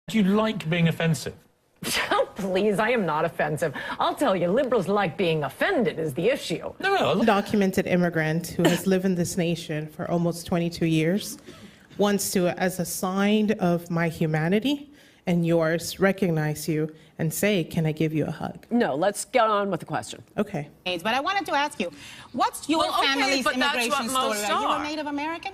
Do you like being offensive? Oh, please, I am not offensive. I'll tell you, liberals like being offended is the issue. No. Documented immigrant who has lived in this nation for almost 22 years wants to, as a sign of my humanity and yours, recognize you and say, can I give you a hug? No, let's get on with the question. Okay. But I wanted to ask you, what's your family's immigration story? Are you a Native American?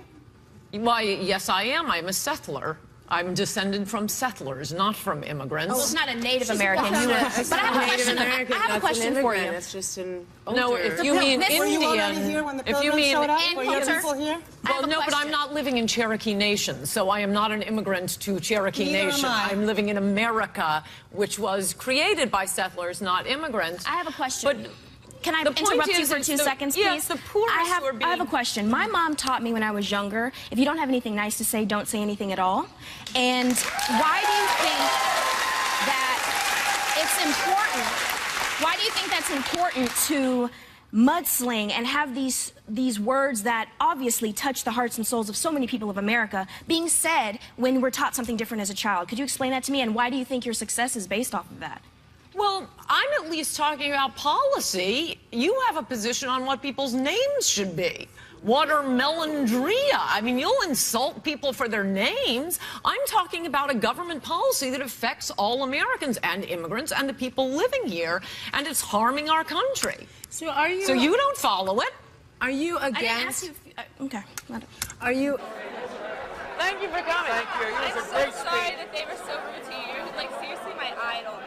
Why, yes, I am. I'm a settler. I'm descended from settlers, not from immigrants. Oh, it's not a Native American. But I have a question for you. It's just an No, if you mean Indian, Were you already here when the pilgrims showed up? Were your people here? Well, no, but I'm not living in Cherokee Nation, so I am not an immigrant to Cherokee Nation. I'm living in America, which was created by settlers, not immigrants. I have a question. But can I interrupt you for 2 seconds, please? Yes, the poorest I have a question. My mom taught me when I was younger, if you don't have anything nice to say, don't say anything at all. And why do you think that it's important? Why do you think that's important to mudsling and have these words that obviously touch the hearts and souls of so many people of America being said when we're taught something different as a child? Could you explain that to me? And why do you think your success is based off of that? Well, I'm at least talking about policy. You have a position on what people's names should be. Watermelondria. I mean, you'll insult people for their names. I'm talking about a government policy that affects all Americans and immigrants and the people living here, and it's harming our country. So are you? So you don't follow it. Are you against? I didn't ask you okay. Are you? Thank you for coming. Thank you. It was a great speech. I'm so sorry that they were so rude to you. You're like seriously my idol, though.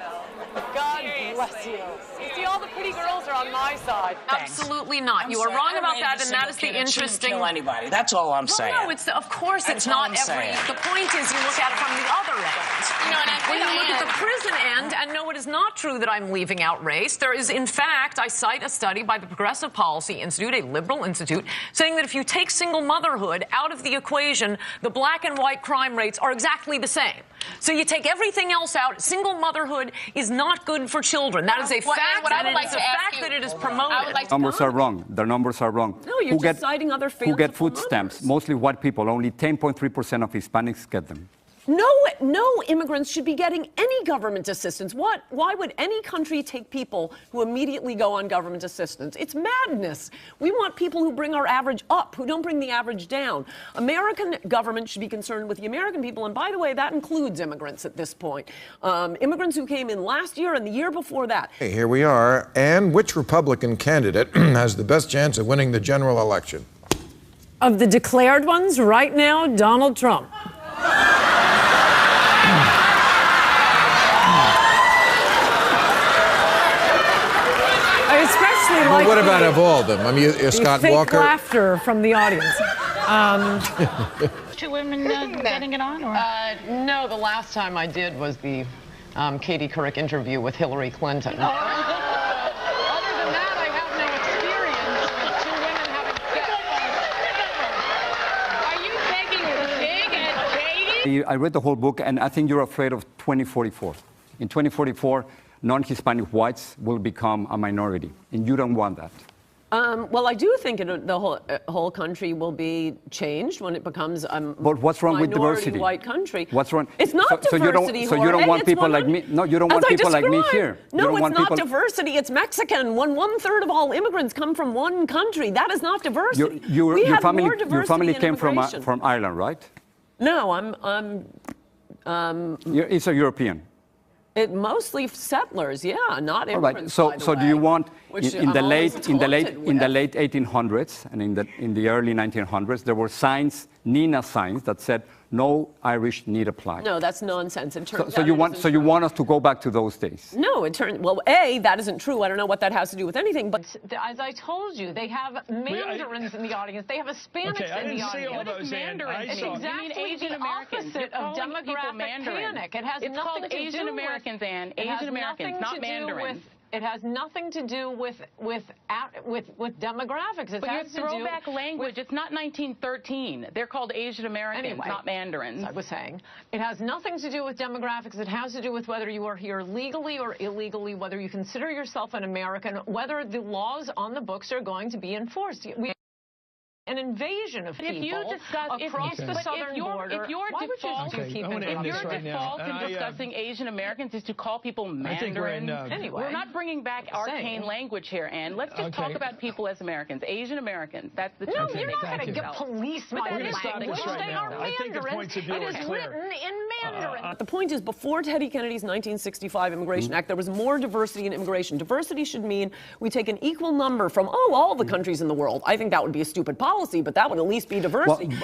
God Seriously. bless you. You see, all the pretty girls are on my side. Thanks. Absolutely not. You are wrong about that, and that is the interesting. Kill anybody. That's all I'm saying. No, it's of course it's not every. The point is, you look at it from the other end. You know, and I When you look at the prison end, and no, it is not true that I'm leaving out race. There is, in fact, I cite a study by the Progressive Policy Institute, a liberal institute, saying that if you take single motherhood out of the equation, the black and white crime rates are exactly the same. So you take everything else out. Single motherhood is not good for children. That is a fact. That it is promoted. Numbers are wrong. Their numbers are wrong. No, you're just citing other fanciful Who get food stamps? numbers. Mostly white people. Only 10.3% of Hispanics get them. No immigrants should be getting any government assistance. Why would any country take people who immediately go on government assistance? It's madness. We want people who bring our average up, who don't bring the average down. American government should be concerned with the American people, and by the way, that includes immigrants at this point. Immigrants who came in last year and the year before that. Hey, here we are. And which Republican candidate has the best chance of winning the general election? Of the declared ones, right now, Donald Trump. Well, what about of all of them? I mean, Scott fake Walker? Laughter from the audience. two women getting it on? Or? No, the last time I did was the Katie Couric interview with Hillary Clinton. Other than that, I have no experience with two women having sex. Are you taking a dig at Katie? I read the whole book, and I think you're afraid of 2044. In 2044, non-Hispanic whites will become a minority, and you don't want that. Well, I do think the whole country will be changed when it becomes a But what's wrong with diversity? White country. What's wrong? It's not diversity. So you don't want people like me? No, you don't want people like me here. No, it's not diversity. It's Mexican. One-third of all immigrants come from one country. That is not diversity. Your family came from Ireland, right? No, It's a European. Mostly settlers, yeah, not immigrants. All right. So do you want in the late 1800s and in the early 1900s there were signs, Nina signs, that said no Irish need apply. No, that's nonsense. So you want us to go back to those days? No, well, A, that isn't true. I don't know what that has to do with anything. But as I told you, they have Mandarins in the audience. They have Hispanics in the audience. What is Mandarin? It's exactly the opposite of demographic panic. It has nothing to do with Asian Americans, Ann. Asian Americans, not Mandarins. It has nothing to do with demographics. But your throwback language, it's not 1913. They're called Asian Americans, not Mandarins. I was saying, it has nothing to do with demographics. It has to do with whether you are here legally or illegally, whether you consider yourself an American, whether the laws on the books are going to be enforced. an invasion of people across the southern border. If your default in discussing Asian Americans is to call people mandarins, anyway, we're not bringing back arcane language here, Ann. Let's just talk about people as Americans, Asian Americans. That's the No, you're not going to get police my language. They are Mandarin. It is written in Mandarin. The point is, before Teddy Kennedy's 1965 Immigration Act, there was more diversity in immigration. Diversity should mean we take an equal number from, all the countries in the world. I think that would be a stupid policy, but that would at least be diversity.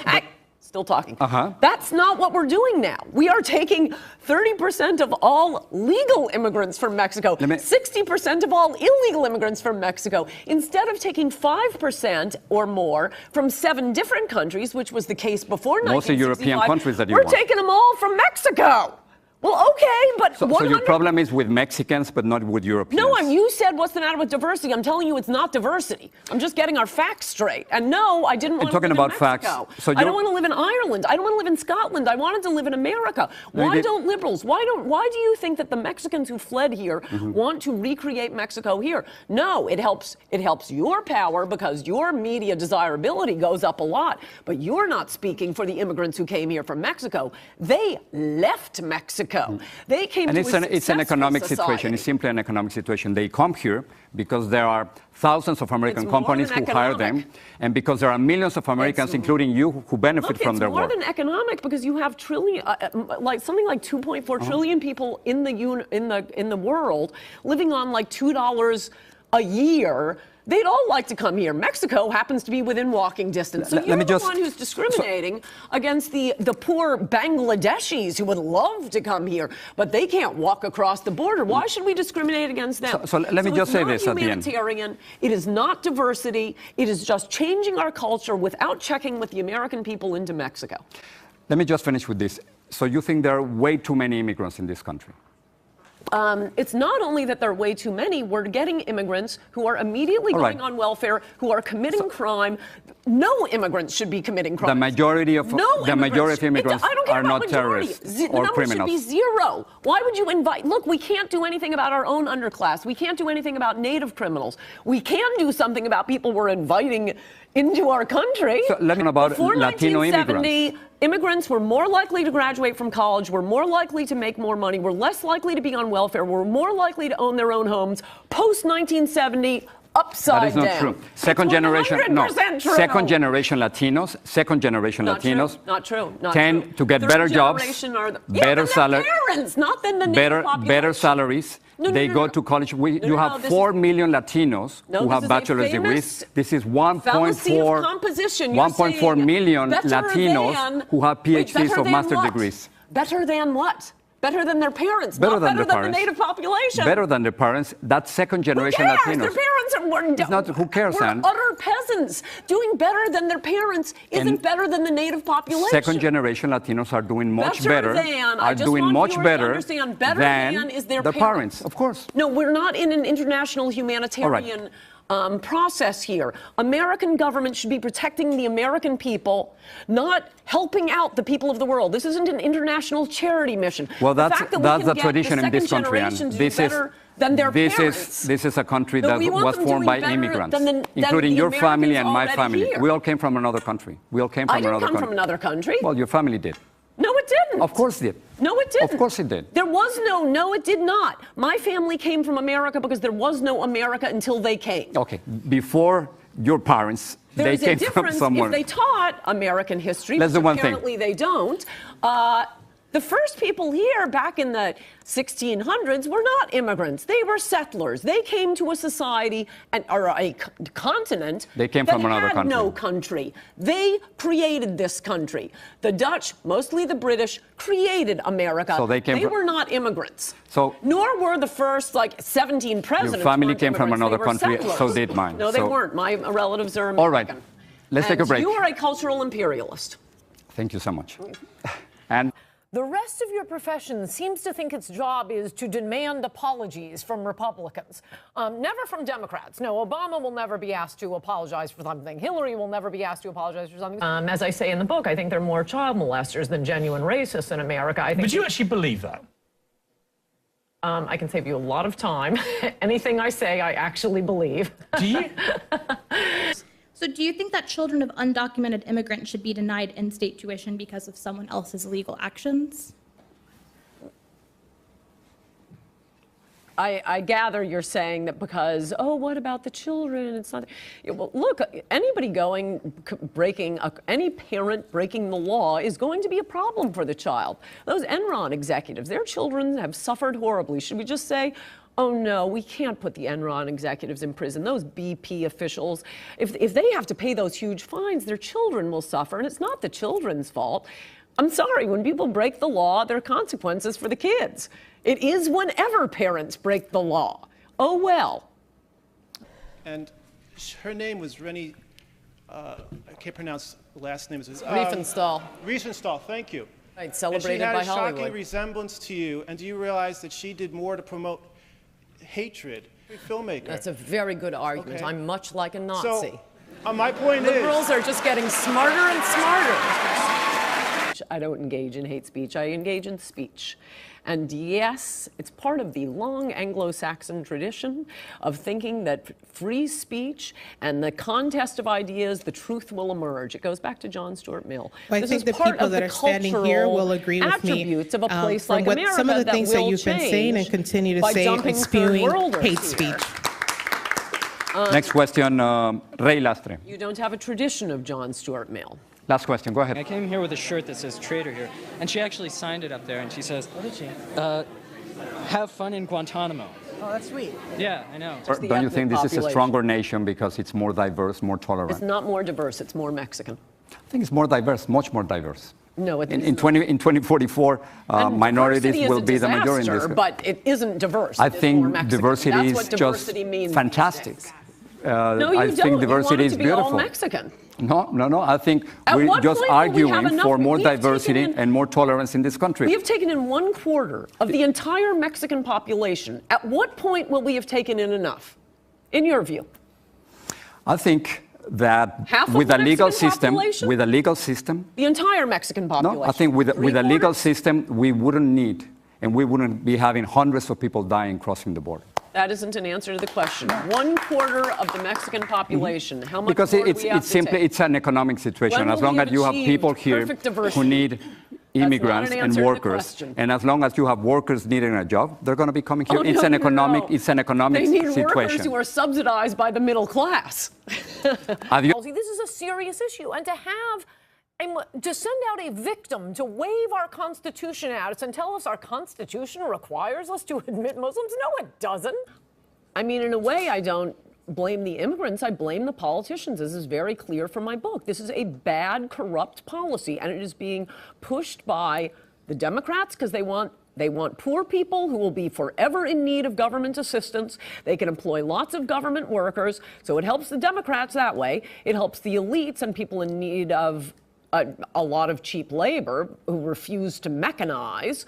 Still talking. That's not what we're doing now. We are taking 30% of all legal immigrants from Mexico, 60% of all illegal immigrants from Mexico, instead of taking 5% or more from 7 different countries, which was the case before 1965. Mostly European countries that you We're want. taking them all from Mexico. Well, okay, but so your problem is with Mexicans, but not with Europeans. No, you said what's the matter with diversity. I'm telling you it's not diversity. I'm just getting our facts straight. And no, I didn't want to live in Mexico. Facts. So I don't want to live in Ireland. I don't want to live in Scotland. I wanted to live in America. Why don't liberals? Why do you think that the Mexicans who fled here want to recreate Mexico here? No, it helps your power because your media desirability goes up a lot. But you're not speaking for the immigrants who came here from Mexico. They left Mexico. They came and to it's an economic situation. It's simply an economic situation. They come here because there are thousands of American companies who hire them, and because there are millions of Americans, including you, who benefit from their work. It's more than economic because you have something like 2.4 trillion people in the world living on like $2 a year. They'd all like to come here. Mexico happens to be within walking distance. So you're the one who's discriminating against the poor Bangladeshis who would love to come here, but they can't walk across the border. Why should we discriminate against them? So let me just say this at the end. It is not diversity. It is just changing our culture without checking with the American people into Mexico. Let me just finish with this. So you think there are way too many immigrants in this country? It's not only that there are way too many, we're getting immigrants who are immediately going on welfare, who are committing crime. No immigrants should be committing crime. The majority of immigrants are not terrorists or criminals. The number should be 0. Why would you invite? Look, we can't do anything about our own underclass. We can't do anything about native criminals. We can do something about people we're inviting into our country. So let me know about Before Latino 1970, immigrants. Immigrants were more likely to graduate from college, were more likely to make more money, were less likely to be on welfare, were more likely to own their own homes. Post 1970, upside down. That is not true. Second generation Latinos Not true. tend to get better jobs, better salaries, better salaries. They go to college. You have 4 million Latinos who have bachelor's degrees. This is 1.4 million Latinos who have PhDs or master's degrees. Better than what? Better than their parents. Better than the native population. Better than their parents. That's second generation Latinos. Their parents who cares, Ann? Utter peasants. Doing better than their parents isn't better than the native population. Second generation Latinos are doing much better. Than is their the parents. Of course. No, we're not in an international humanitarian process here. American government should be protecting the American people, not helping out the people of the world. This isn't an international charity mission. Well, that's the tradition in this country, and this is a country that was formed by immigrants, including your family and my family. We all came from another country. I didn't come from another country. Well, your family did. No, it didn't. Of course it did. No, it didn't. Of course it did. There was no, it did not. My family came from America because there was no America until they came. Okay, before your parents, they came from somewhere. If they taught American history, Let's do one thing. Apparently they don't. The first people here back in the 1600s were not immigrants. They were settlers. They came to a society or a continent they came from another country. No country. They created this country. The Dutch, mostly the British, created America. So they were not immigrants. So nor were the first 17 presidents. Your family came from another country, so did mine. No, they weren't. My relatives are American. All right, let's take a break. You are a cultural imperialist. Thank you so much. And the rest of your profession seems to think its job is to demand apologies from Republicans, never from Democrats. No, Obama will never be asked to apologize for something. Hillary will never be asked to apologize for something. As I say in the book, I think there are more child molesters than genuine racists in America. But you actually believe that? I can save you a lot of time. Anything I say, I actually believe. Do you? So do you think that children of undocumented immigrants should be denied in-state tuition because of someone else's illegal actions? I gather you're saying that because, oh, what about the children? It's not. Well, look, anybody any parent breaking the law is going to be a problem for the child. Those Enron executives, their children have suffered horribly. Should we just say, oh no, we can't put the Enron executives in prison. Those BP officials, if they have to pay those huge fines, their children will suffer, and it's not the children's fault. I'm sorry, when people break the law, there are consequences for the kids. It is whenever parents break the law. Oh well. And her name was Rennie, I can't pronounce the last name. Riefenstahl. Riefenstahl, thank you. Right, celebrated by Hollywood. And she had a shocking resemblance to you, and do you realize that she did more to promote hatred? Filmmaker. That's a very good argument. Okay. I'm much like a Nazi. So, my point is... Liberals are just getting smarter and smarter. I don't engage in hate speech. I engage in speech. And yes, it's part of the long Anglo-Saxon tradition of thinking that free speech and the contest of ideas, the truth will emerge. It goes back to John Stuart Mill. Well, I think the people that are standing here will agree with me of a place like America some of the things that you've been saying and continue to say and spewing hate speech. Next question, Ray Lastre. You don't have a tradition of John Stuart Mill. Last question, go ahead. I came here with a shirt that says traitor here, and she actually signed it up there, and she says, what did she? Have fun in Guantanamo. Oh, that's sweet. Yeah, I know. Don't you think this is a stronger nation because it's more diverse, more tolerant? It's not more diverse, it's more Mexican. I think it's more diverse, much more diverse. No, it isn't. In 2044, minorities will be the majority in this country. But it isn't diverse. I think diversity is just fantastic. I think diversity is beautiful. All Mexican. No. I think we're just arguing for more diversity and more tolerance in this country. We have taken in 1/4 of the entire Mexican population. At what point will we have taken in enough, in your view? I think that with a legal system, the entire Mexican population. No, I think with a legal system, we wouldn't need, and we wouldn't be having hundreds of people dying crossing the border. That isn't an answer to the question. 1/4 of the Mexican population. How much because more it's an economic situation. As long as you have people here who need immigrants and workers, and as long as you have workers needing a job, they're going to be coming here. It's an economic situation. They need workers who are subsidized by the middle class. This is a serious issue, and to send out a victim to wave our Constitution at us and tell us our Constitution requires us to admit Muslims? No, it doesn't. I mean, in a way, I don't blame the immigrants. I blame the politicians. This is very clear from my book. This is a bad, corrupt policy, and it is being pushed by the Democrats because they want poor people who will be forever in need of government assistance. They can employ lots of government workers, so it helps the Democrats that way. It helps the elites and people in need of a lot of cheap labor who refuse to mechanize,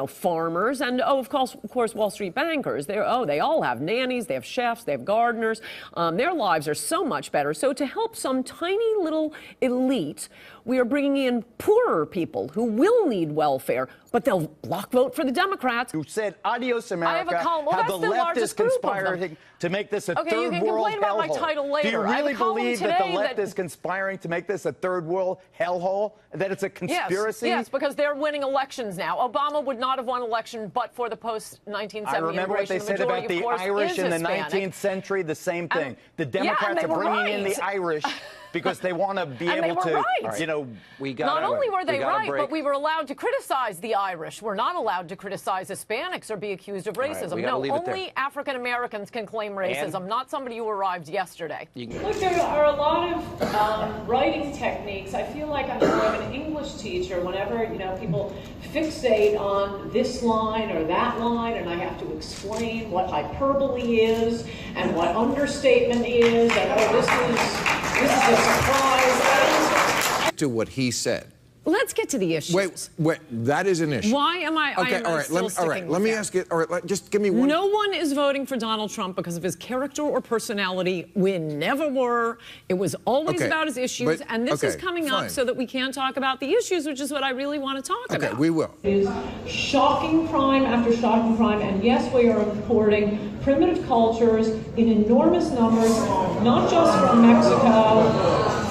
farmers, and of course, Wall Street bankers. They all have nannies, they have chefs, they have gardeners. Their lives are so much better. So to help some tiny little elite, we are bringing in poorer people who will need welfare, but they'll block vote for the Democrats. Who said, adios, America, I have a column. Well, have that's the largest left is conspiring to make this a third world hellhole. Okay, you can complain about my title later. Do you really believe that the left is conspiring to make this a third world hellhole? That it's a conspiracy? Yes, because they're winning elections now. Obama would not have won election but for the post-1970 I remember what they said about the Irish in the 19th century, the same thing. The Democrats are bringing in the Irish because they want to be able to, Not only were they right, but we were allowed to criticize the Irish. We're not allowed to criticize Hispanics or be accused of racism. No, only African Americans can claim racism, not somebody who arrived yesterday. Look, there are a lot of writing techniques. I feel like I'm more of an English teacher whenever, people fixate on this line or that line, and I have to explain what hyperbole is and what understatement is, and this is a surprise. To what he said, Let's get to the issues. Wait, that is an issue. Why am I? Okay, all right. Let me ask it. All right, just give me one. No one is voting for Donald Trump because of his character or personality. We never were. It was always about his issues, and this is coming up so that we can talk about the issues, which is what I really want to talk about. Okay, we will. It is shocking crime after shocking crime, and yes, we are importing primitive cultures in enormous numbers, not just from Mexico,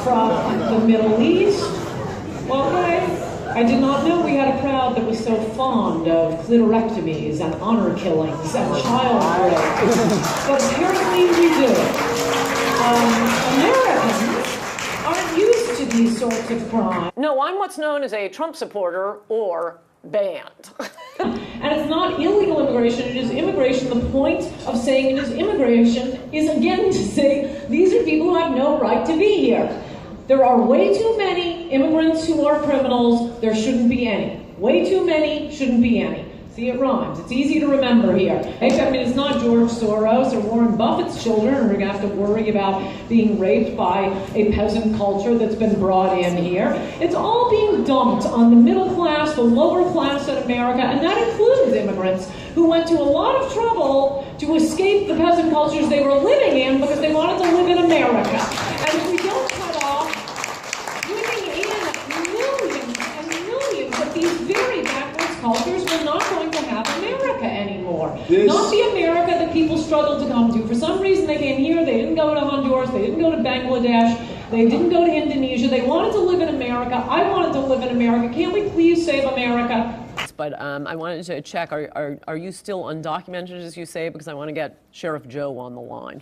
from the Middle East. Okay, I did not know we had a crowd that was so fond of clitorectomies and honor killings and child rape, but apparently we do. Americans aren't used to these sorts of crimes. No, I'm what's known as a Trump supporter or banned. And it's not illegal immigration, it is immigration. The point of saying it is immigration is, again, to say these are people who have no right to be here. There are way too many immigrants who are criminals. There shouldn't be any. Way too many, shouldn't be any. See, it rhymes. It's easy to remember here. I mean, it's not George Soros or Warren Buffett's children who are going to have to worry about being raped by a peasant culture that's been brought in here. It's all being dumped on the middle class, the lower class in America, and that includes immigrants who went to a lot of trouble to escape the peasant cultures they were living in because they wanted to live in America. And if we don't cut off bringing in millions and millions of these very backwards cultures, we're not going to have America anymore. Not the America that people struggled to come to. For some reason they came here, they didn't go to Honduras, they didn't go to Bangladesh, they didn't go to Indonesia, they wanted to live in America. I wanted to live in America. Can't we please save America? But I wanted to check, are you still undocumented, as you say? Because I want to get Sheriff Joe on the line.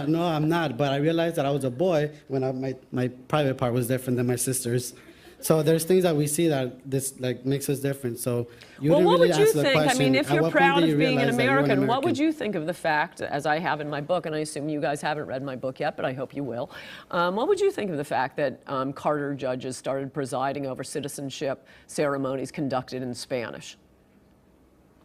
No, I'm not, but I realized that I was a boy when my private part was different than my sister's. So there's things that we see that this makes us different. So you didn't really answer the question. I mean, if you're proud of being an American, what would you think of the fact, as I have in my book, and I assume you guys haven't read my book yet, but I hope you will. What would you think of the fact that Carter judges started presiding over citizenship ceremonies conducted in Spanish?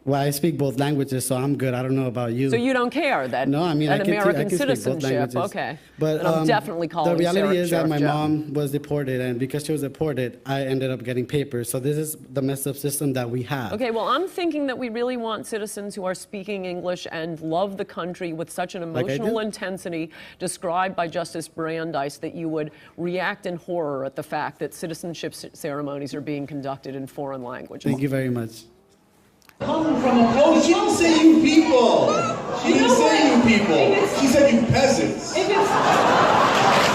Well, I speak both languages, so I'm good. I don't know about you. So you don't care that no, I mean, an American I can citizenship, okay. But I'm definitely calling the reality is that my Joe. mom was deported, and because she was deported, I ended up getting papers. So this is the messed up system that we have. Okay, well, I'm thinking that we really want citizens who are speaking English and love the country with such an emotional intensity described by Justice Brandeis that you would react in horror at the fact that citizenship ceremonies are being conducted in foreign languages. Thank you very much. Oh, she didn't say you people. She didn't say you people. She said you peasants. If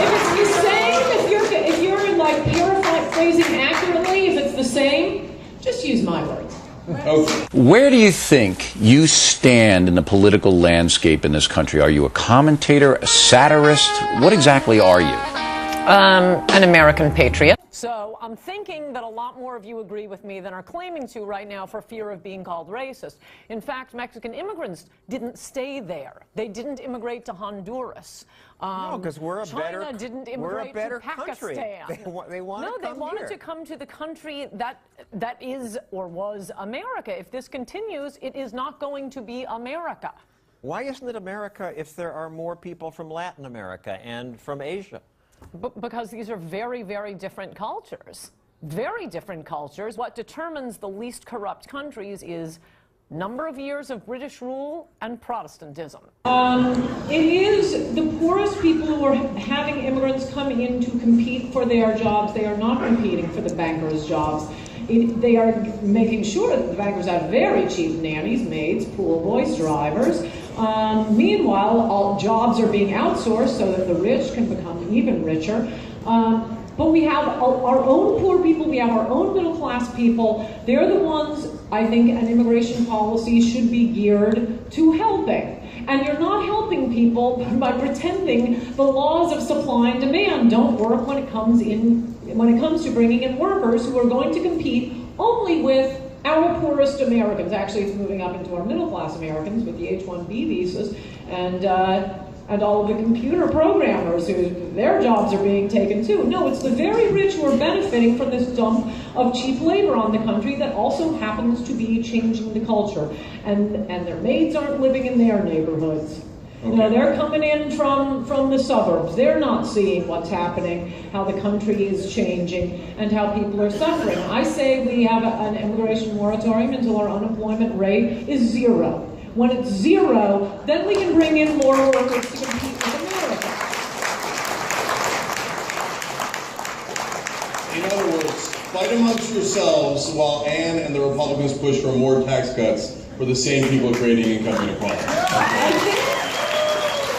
it's the same, if you're like paraphrasing accurately, if it's the same, just use my words. Okay. Where do you think you stand in the political landscape in this country? Are you a commentator, a satirist? What exactly are you? An American patriot. So I'm thinking that a lot more of you agree with me than are claiming to right now for fear of being called racist. In fact, Mexican immigrants didn't stay there. They didn't immigrate to Honduras. No, because we're a China didn't immigrate better to Pakistan. country. They wanted to come to the country that is or was America. If this continues, it is not going to be America. Why isn't it America if there are more people from Latin America and from Asia? Because these are very, very different cultures. Very different cultures. What determines the least corrupt countries is number of years of British rule and Protestantism. It is the poorest people who are having immigrants come in to compete for their jobs. They are not competing for the bankers' jobs. They are making sure that the bankers have very cheap nannies, maids, pool boys, drivers. Meanwhile, all jobs are being outsourced so that the rich can become even richer. But we have our own poor people, we have our own middle class people. They're the ones, I think, an immigration policy should be geared to helping. And you're not helping people by pretending the laws of supply and demand don't work when it comes to bringing in workers who are going to compete only with our poorest Americans. Actually, it's moving up into our middle-class Americans with the H-1B visas and all of the computer programmers who their jobs are being taken too. No, it's the very rich who are benefiting from this dump of cheap labor on the country that also happens to be changing the culture. And their maids aren't living in their neighborhoods. You know, they're coming in from the suburbs. They're not seeing what's happening, how the country is changing, and how people are suffering. I say we have an immigration moratorium until our unemployment rate is 0. When it's 0, then we can bring in more workers to compete with America. In other words, fight amongst yourselves while Ann and the Republicans push for more tax cuts for the same people creating income inequality.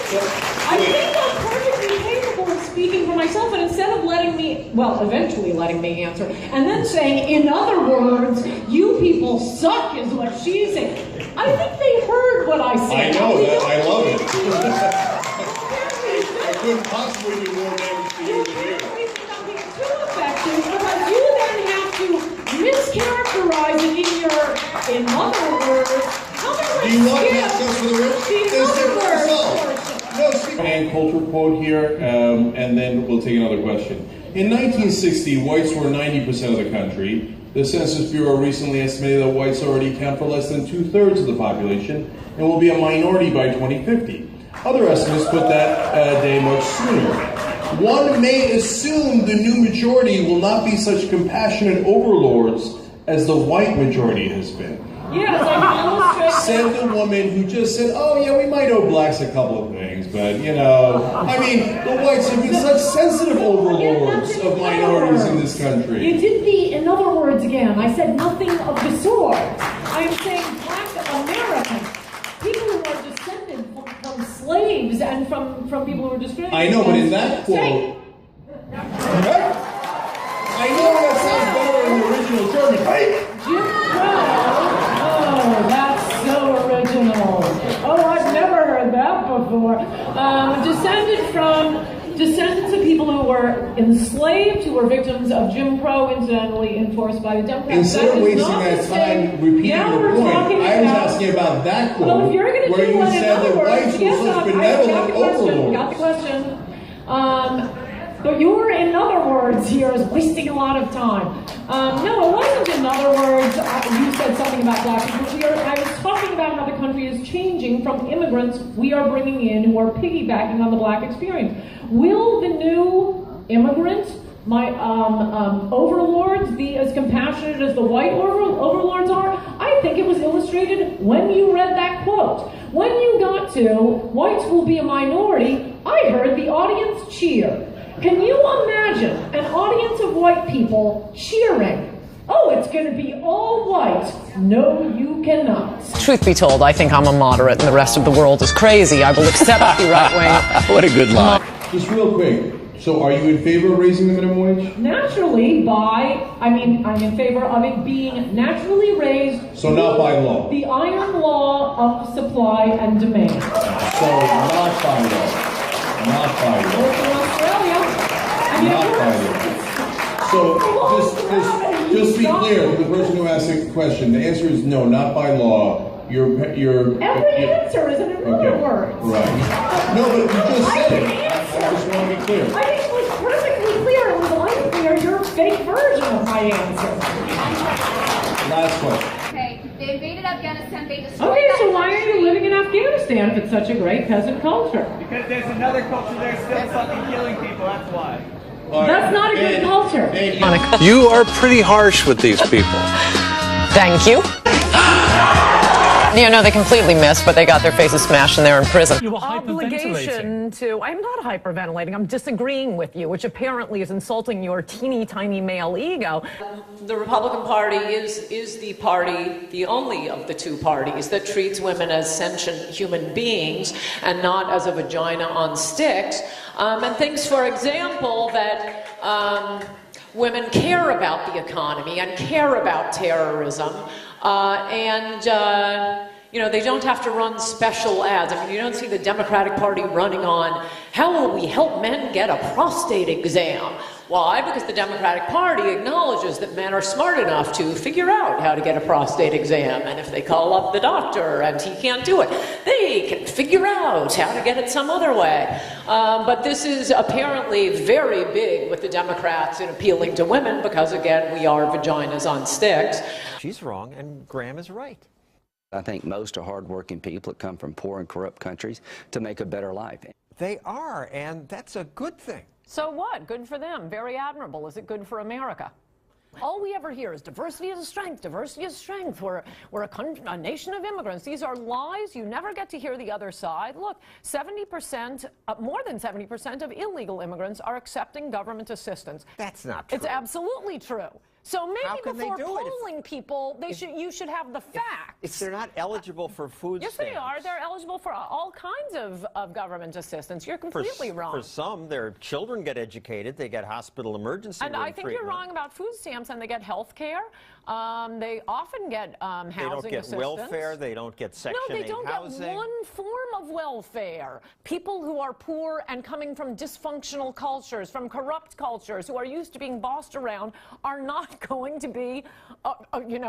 I think I'm perfectly capable of speaking for myself, and instead of eventually letting me answer, and then saying, in other words, you people suck is what she's saying. I think they heard what I said. I know that. I love it. I couldn't possibly do more damage to you than you. Too effective, because you then have to mischaracterize it in other words. Do you want tax cuts for the rich? Then say for yourself. And Coulter quote here, and then we'll take another question. In 1960, whites were 90% of the country. The Census Bureau recently estimated that whites already account for less than 2/3 of the population and will be a minority by 2050. Other estimates put that day much sooner. One may assume the new majority will not be such compassionate overlords as the white majority has been. Yes, I can illustrate. Said the woman who just said, oh yeah, we might owe blacks a couple of things, but you know, I mean, the whites have been such sensitive overlords of minorities in this country. You did the in other words again. I said nothing of the sort. I am saying black Americans, people who are descended from slaves and from people who were descended. I know, but in that quote, I know that sounds better in the original German, right? Jim Crow. Oh, that's so original. Oh, I've never heard that before. Descendants of people who were enslaved, who were victims of Jim Crow, incidentally enforced by the Democrats. Instead of wasting that time repeating your point, I was asking about that quote, where you said that whites were such benevolent overlords. Got the question. But your in other words here is wasting a lot of time. No, it wasn't in other words. You said something about black people. I was talking about how the country is changing from immigrants we are bringing in who are piggybacking on the black experience. Will the new immigrants, my overlords, be as compassionate as the white overlords are? I think it was illustrated when you read that quote. When you got to, whites will be a minority, I heard the audience cheer. Can you imagine an audience of white people cheering? Oh, it's going to be all white. No, you cannot. Truth be told, I think I'm a moderate and the rest of the world is crazy. I will accept the right wing. What a good line. Just real quick. So are you in favor of raising the minimum wage? Naturally, I'm in favor of it being naturally raised. So not by law? The iron law of supply and demand. So not by law. Not by law. Australia. Not by law. So just be clear, the person who asked the question, the answer is no, not by law. Every answer is in another word. Right. No, but you just said it. I just want to be clear. I think it was perfectly clear. It was unclear your fake version of my answer. Last question. Okay, they invaded Afghanistan, they destroyed Okay, so why are you living in Afghanistan if it's such a great peasant culture? Because there's another culture there still fucking killing people, that's why. That's not a good culture. You are pretty harsh with these people. Thank you. No, they completely missed, but they got their faces smashed and they're in prison. You were Obligation to, I'm not hyperventilating, I'm disagreeing with you, which apparently is insulting your teeny tiny male ego. The Republican Party is the party, the only of the two parties that treats women as sentient human beings and not as a vagina on sticks, and thinks, for example, that women care about the economy and care about terrorism, they don't have to run special ads. I mean, you don't see the Democratic Party running on, how will we help men get a prostate exam? Why? Because the Democratic Party acknowledges that men are smart enough to figure out how to get a prostate exam. And if they call up the doctor and he can't do it, they can figure out how to get it some other way. But this is apparently very big with the Democrats in appealing to women because, again, we are vaginas on sticks. She's wrong and Graham is right. I think most are hardworking people that come from poor and corrupt countries to make a better life. They are, and that's a good thing. So what? Good for them. Very admirable. Is it good for America? All we ever hear is diversity is a strength, diversity is a strength. We're a nation of immigrants. These are lies. You never get to hear the other side. Look, 70%, more than 70% of illegal immigrants are accepting government assistance. That's not true. It's absolutely true. So maybe before polling people, you should have the facts. If they're not eligible for food Yes, stamps. they are. They're eligible for all kinds of government assistance. You're completely wrong. For some, their children get educated. They get hospital emergency room And I think treatment. you're wrong about food stamps, and they get health care. They often get housing assistance. They don't get welfare. They don't get Section 8 housing. No, they don't housing. get one form of welfare. People who are poor and coming from dysfunctional cultures, from corrupt cultures, who are used to being bossed around, are not going to be,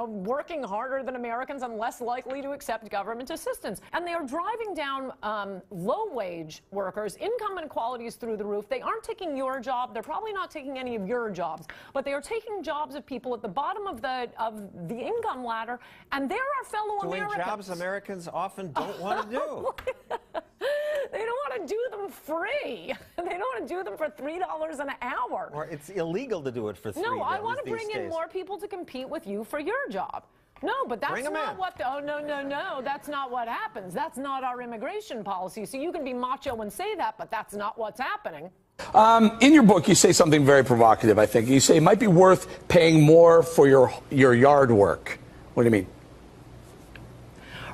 working harder than Americans and less likely to accept government assistance. And they are driving down low-wage workers. Income inequality is through the roof. They aren't taking your job. They're probably not taking any of your jobs. But they are taking jobs of people at the bottom of the income ladder, and they're our fellow Americans. Doing jobs Americans often don't want to do. They don't want to do them free. They don't want to do them for $3 an hour. Or it's illegal to do it for $3 No, I want to bring in days. more people to compete with you for your job. No, but that's not what no, that's not what happens. That's not our immigration policy. So you can be macho and say that, but that's not what's happening. In your book, you say something very provocative, I think. You say it might be worth paying more for your yard work. What do you mean?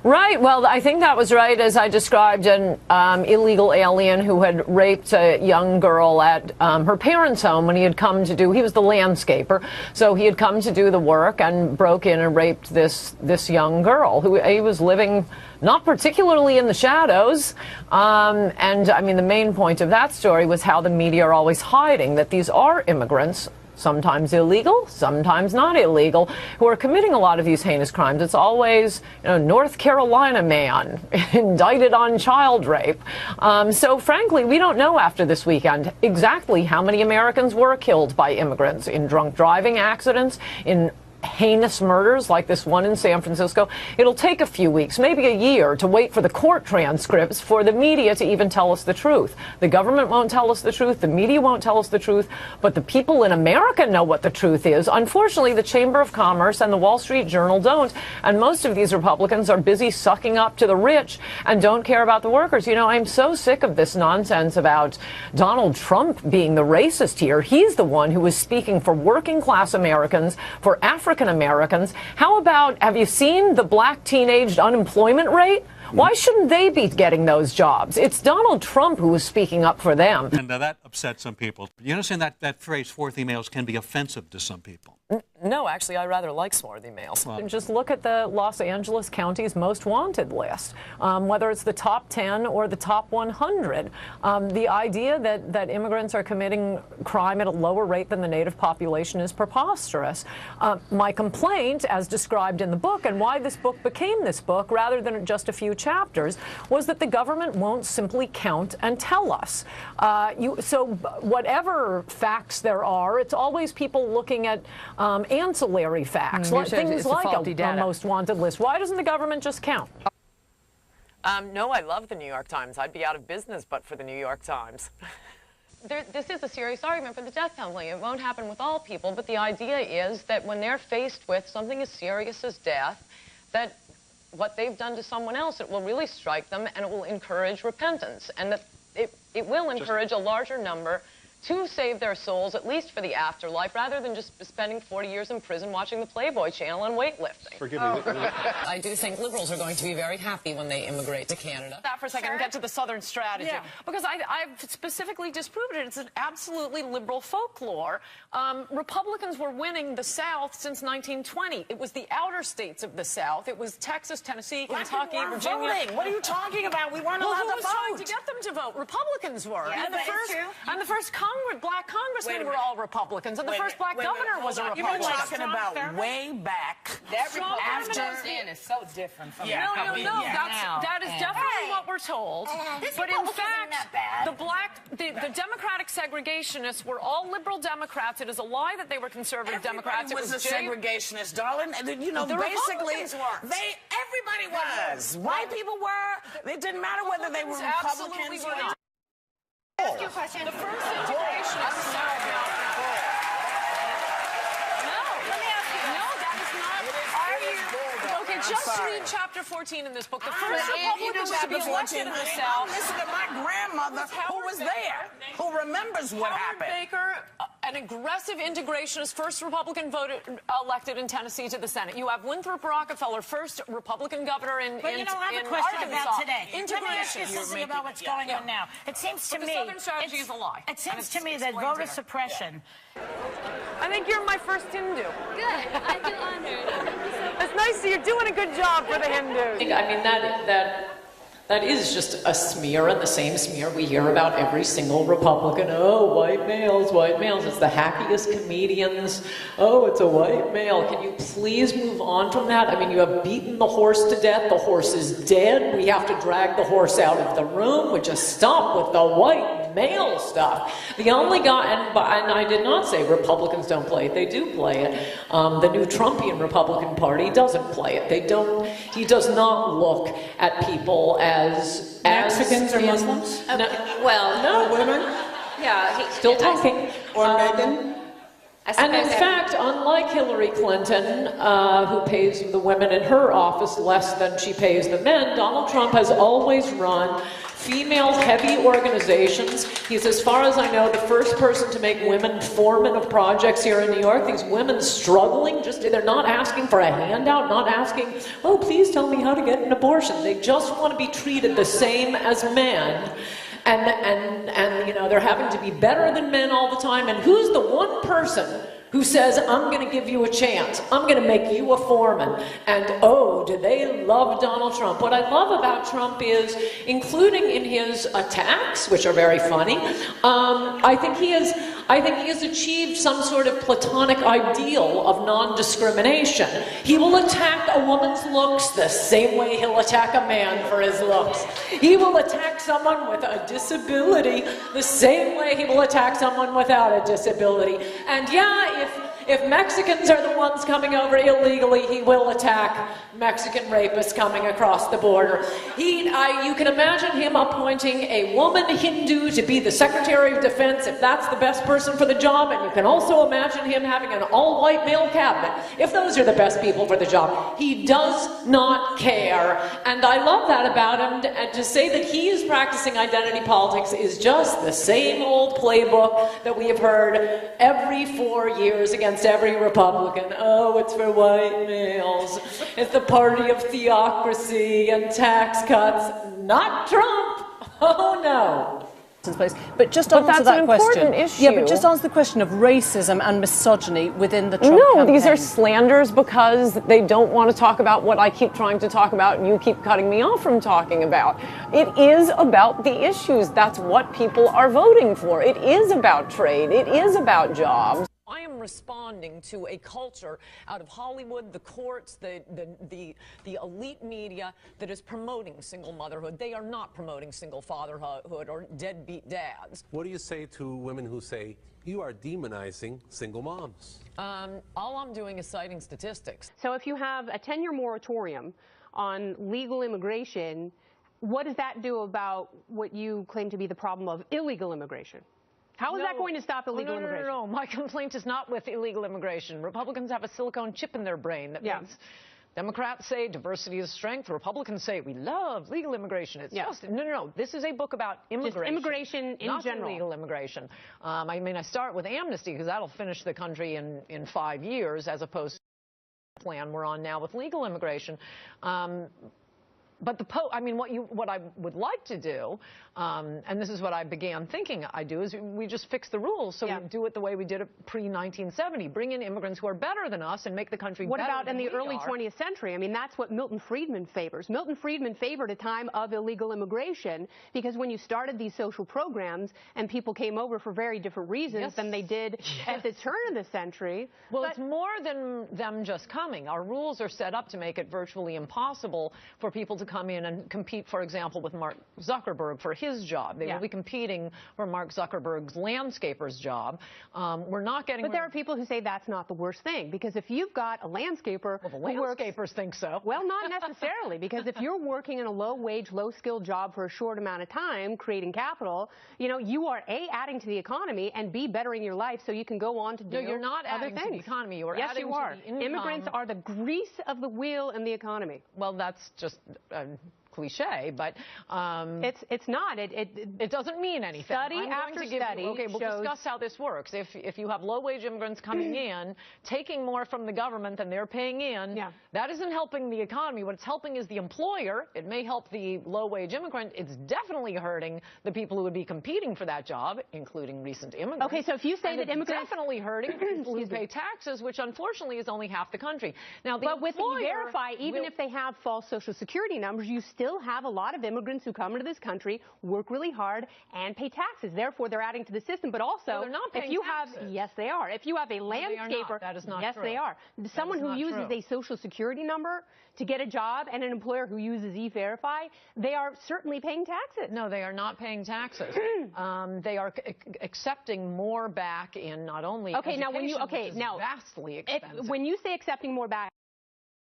Right. Well, I think that was right, as I described an illegal alien who had raped a young girl at her parents' home when he had come to he was the landscaper, so he had come to do the work and broke in and raped this young girl who he was living not particularly in the shadows. And I mean, the main point of that story was how the media are always hiding that these are immigrants, sometimes illegal, sometimes not illegal, who are committing a lot of these heinous crimes. It's always, North Carolina man indicted on child rape. So frankly, we don't know after this weekend exactly how many Americans were killed by immigrants in drunk driving accidents, in heinous murders like this one in San Francisco. It'll take a few weeks, maybe a year, to wait for the court transcripts for the media to even tell us the truth. The government won't tell us the truth. The media won't tell us the truth. But the people in America know what the truth is. Unfortunately, the Chamber of Commerce and the Wall Street Journal don't. And most of these Republicans are busy sucking up to the rich and don't care about the workers. I'm so sick of this nonsense about Donald Trump being the racist here. He's the one who was speaking for working class Americans, for African Americans. How about, have you seen the black teenage unemployment rate? Why shouldn't they be getting those jobs? It's Donald Trump who is speaking up for them. And that upsets some people. You understand that phrase, swarthy males, can be offensive to some people. No, actually, I rather like swarthy males. Well, just look at the Los Angeles County's most wanted list, whether it's the top 10 or the top 100. The idea that immigrants are committing crime at a lower rate than the native population is preposterous. My complaint, as described in the book, and why this book became this book rather than just a few chapters, was that the government won't simply count and tell us. So whatever facts there are, it's always people looking at ancillary facts, things like a most wanted list. Why doesn't the government just count? No, I love the New York Times. I'd be out of business but for the New York Times. This is a serious argument for the death penalty. It won't happen with all people, but the idea is that when they're faced with something as serious as death, that what they've done to someone else, it will really strike them and it will encourage repentance, and that it will encourage a larger number to save their souls, at least for the afterlife, rather than just spending 40 years in prison watching the Playboy Channel and weightlifting. Forgive me. I do think liberals are going to be very happy when they immigrate to Canada. That for a second and get to the Southern strategy. Yeah. Because I've specifically disproved it. It's an absolutely liberal folklore. Republicans were winning the South since 1920. It was the outer states of the South. It was Texas, Tennessee, Kentucky, Virginia. Voting. What are you talking about? We weren't allowed to vote. Who was trying to get them to vote? Republicans were. Yeah, and the first black congressmen were all Republicans, and the first black governor was a Republican. You're talking about way back. That Republican is so different from No, that is definitely what we're told. But in fact, the Democratic segregationists were all liberal Democrats. It is a lie that they were conservative Democrats. Everybody was a segregationist, darling. You know, basically, Everybody was. White people were. It didn't matter whether they were Republicans or not. Ask you a question. The first integration is Okay, just read chapter 14 in this book. The first Republican was to be elected in the South. Listen to my grandmother, who was there, who remembers what happened. Howard Baker, an aggressive integrationist, first Republican elected in Tennessee to the Senate. You have Winthrop Rockefeller, first Republican governor in But you know, I have a question about today. Integration. Let me ask you something about what's going on now. It seems to me... The Southern strategy is a lie. It seems to me that voter suppression... I think you're my first Hindu. Good. I feel honored. It's nice. You're doing a good job for the Hindus. I mean, that is just a smear, and the same smear we hear about every single Republican. Oh, white males, white males. It's the hackiest comedians. Oh, it's a white male. Can you please move on from that? I mean, you have beaten the horse to death. The horse is dead. We have to drag the horse out of the room. We just stop with the white male stuff. The only guy, and I did not say Republicans don't play it. They do play it. The new Trumpian Republican Party doesn't play it. They don't. He does not look at people as Mexicans or Muslims? No, well, no. Or women? Yeah, he's still talking. Or Megan? And in fact, unlike Hillary Clinton, who pays the women in her office less than she pays the men, Donald Trump has always run female-heavy organizations. He's, as far as I know, the first person to make women foremen of projects here in New York. These women struggling, they're not asking for a handout, not asking, oh, please tell me how to get an abortion. They just want to be treated the same as men. And you know, they're having to be better than men all the time. And who's the one person who says, I'm going to give you a chance. I'm going to make you a foreman. And oh, do they love Donald Trump. What I love about Trump is, including in his attacks, which are very funny, I think he has achieved some sort of platonic ideal of non-discrimination. He will attack a woman's looks the same way he'll attack a man for his looks. He will attack someone with a disability the same way he will attack someone without a disability. And yeah, if Mexicans are the ones coming over illegally, he will attack Mexican rapists coming across the border. You can imagine him appointing a woman Hindu to be the Secretary of Defense if that's the best person for the job, and you can also imagine him having an all-white male cabinet if those are the best people for the job. He does not care, and I love that about him. And to say that he is practicing identity politics is just the same old playbook that we have heard every 4 years against every Republican. Oh, it's for white males. It's the party of theocracy and tax cuts. Not Trump. Oh, no. But just answer that question. Yeah, but just answer the question of racism and misogyny within the Trump campaign. These are slanders because they don't want to talk about what I keep trying to talk about and you keep cutting me off from talking about. It is about the issues. That's what people are voting for. It is about trade. It is about jobs. I am responding to a culture out of Hollywood, the courts, the elite media that is promoting single motherhood. They are not promoting single fatherhood or deadbeat dads. What do you say to women who say, you are demonizing single moms? All I'm doing is citing statistics. So if you have a 10-year moratorium on legal immigration, what does that do about what you claim to be the problem of illegal immigration? How is that going to stop illegal immigration? No. My complaint is not with illegal immigration. Republicans have a silicone chip in their brain that means Democrats say diversity is strength. Republicans say we love legal immigration. It's just no. This is a book about immigration. Just immigration in not general. Illegal immigration. I mean, I start with amnesty because that'll finish the country in 5 years, as opposed to the plan we're on now with legal immigration. But what I would like to do, and this is what I began thinking I do, is we just fix the rules. So we do it the way we did it pre-1970. Bring in immigrants who are better than us and make the country better. What about in the early 20th century? I mean, that's what Milton Friedman favors. Milton Friedman favored a time of illegal immigration because when you started these social programs and people came over for very different reasons than they did at the turn of the century. Well, it's more than them just coming. Our rules are set up to make it virtually impossible for people to come in and compete, for example, with Mark Zuckerberg for his job. They will be competing for Mark Zuckerberg's landscaper's job. We're not getting. But there are people who say that's not the worst thing, because if you've got a landscaper, the landscapers think so. Well, not necessarily, because if you're working in a low-wage, low-skilled job for a short amount of time, creating capital, you know, you are A, adding to the economy, and B, bettering your life so you can go on to do No, you're not other adding things. to the economy. You are yes, adding you are. to the income. Immigrants are the grease of the wheel in the economy. Well, that's just cliche, but it's not. It doesn't mean anything. Study after study okay, we'll discuss how this works. If you have low-wage immigrants coming in, taking more from the government than they're paying in, that isn't helping the economy. What it's helping is the employer. It may help the low-wage immigrant. It's definitely hurting the people who would be competing for that job, including recent immigrants. Okay, so if you say that immigrants definitely hurting people who pay taxes, which unfortunately is only half the country. Now, the but with E-Verify, even will, if they have false Social Security numbers, you still have a lot of immigrants who come into this country, work really hard, and pay taxes. Therefore, they're adding to the system. But also, well, they're not paying if you taxes. have, yes, they are. If you have a landscaper, that is not yes, true. they are. Someone who uses true. a Social Security number to get a job and an employer who uses E-Verify, they are certainly paying taxes. No, they are not paying taxes. They are accepting more back in not only okay, now when you which is vastly expensive. When you say accepting more back,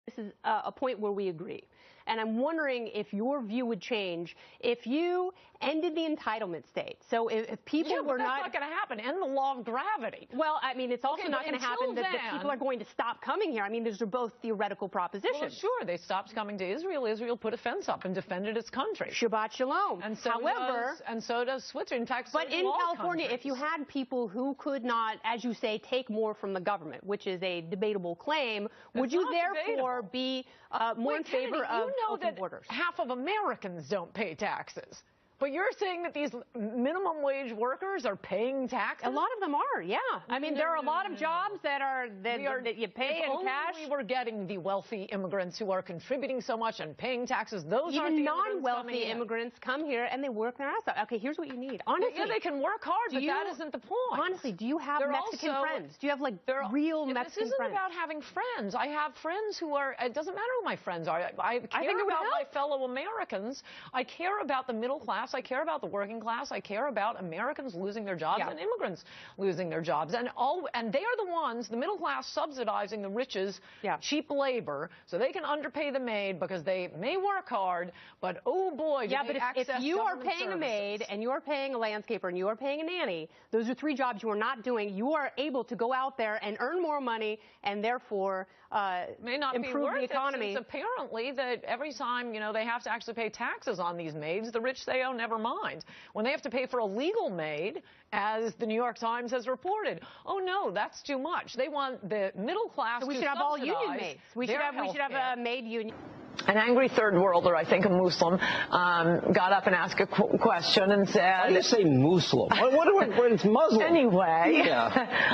this is a point where we agree. And I'm wondering if your view would change if you ended the entitlement state. So if people were that's not going to happen. End the law of gravity. Well, I mean, it's also not going to happen that people are going to stop coming here. I mean, those are both theoretical propositions. Well, sure, they stopped coming to Israel. Israel put a fence up and defended its country. Shabbat shalom. And so does Switzerland. In fact, but in California, if you had people who could not, as you say, take more from the government, which is a debatable claim, would you therefore be more in favor of open borders? Half of Americans don't pay taxes. But you're saying that these minimum wage workers are paying taxes? A lot of them are, yeah. I mean, there are a lot of jobs that you pay in cash. If only we were getting the wealthy immigrants who are contributing so much and paying taxes. Those aren't the non-wealthy immigrants come here and they work their ass off. Okay, here's what you need. Honestly, yeah, they can work hard, but that isn't the point. Honestly, do you have Mexican friends? Do you have like real Mexican friends? This isn't about having friends. I have friends who are. It doesn't matter who my friends are. I care about my fellow Americans. I care about the middle class. I care about the working class. I care about Americans losing their jobs and immigrants losing their jobs. And they are the ones, the middle class, subsidizing the rich's cheap labor so they can underpay the maid because they may work hard, but oh boy, do they access if you are paying services. a maid and you're paying a landscaper and you are paying a nanny, those are three jobs you are not doing. You are able to go out there and earn more money and therefore may not improve be the economy. It's apparently that every time they have to actually pay taxes on these maids, the rich say, oh, never mind. When they have to pay for a legal maid, as the New York Times has reported, oh no, that's too much. They want the middle class. So we should have all union maids. We should have a maid union. An angry third worlder, I think a Muslim, got up and asked a question and said... Why do you say Muslim? What is Muslim? Anyway,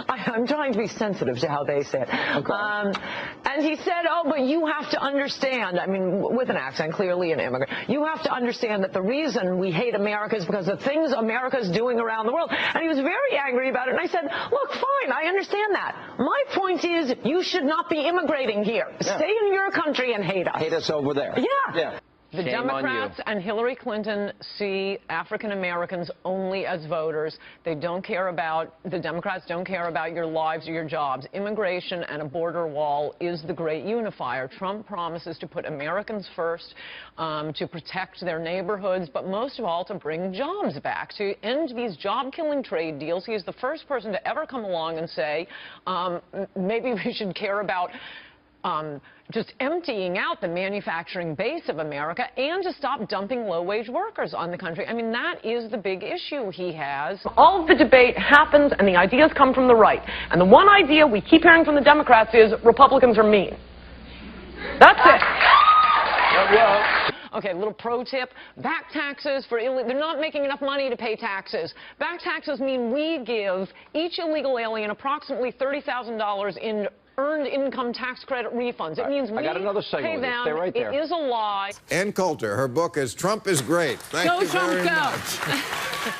I'm trying to be sensitive to how they say it. Okay. And he said, oh, but you have to understand, I mean, with an accent, clearly an immigrant, you have to understand that the reason we hate America is because of things America's doing around the world. And he was very angry about it. And I said, look, fine, I understand that. My point is, you should not be immigrating here. Yeah. Stay in your country and hate us. Hate us over there. Yeah. The Democrats and Hillary Clinton see African Americans only as voters. The Democrats don't care about your lives or your jobs. Immigration and a border wall is the great unifier. Trump promises to put Americans first, to protect their neighborhoods, but most of all to bring jobs back, to end these job-killing trade deals. He is the first person to ever come along and say, maybe we should care about just emptying out the manufacturing base of America and to stop dumping low-wage workers on the country. I mean, that is the big issue he has. All of the debate happens and the ideas come from the right. And the one idea we keep hearing from the Democrats is Republicans are mean. That's it. Okay, little pro tip. Back taxes for they're not making enough money to pay taxes. Back taxes mean we give each illegal alien approximately $30,000 in earned income tax credit refunds. It means we got another pay them. Stay right there. It is a lie. Ann Coulter, her book is Trump is Great. Thank you very much.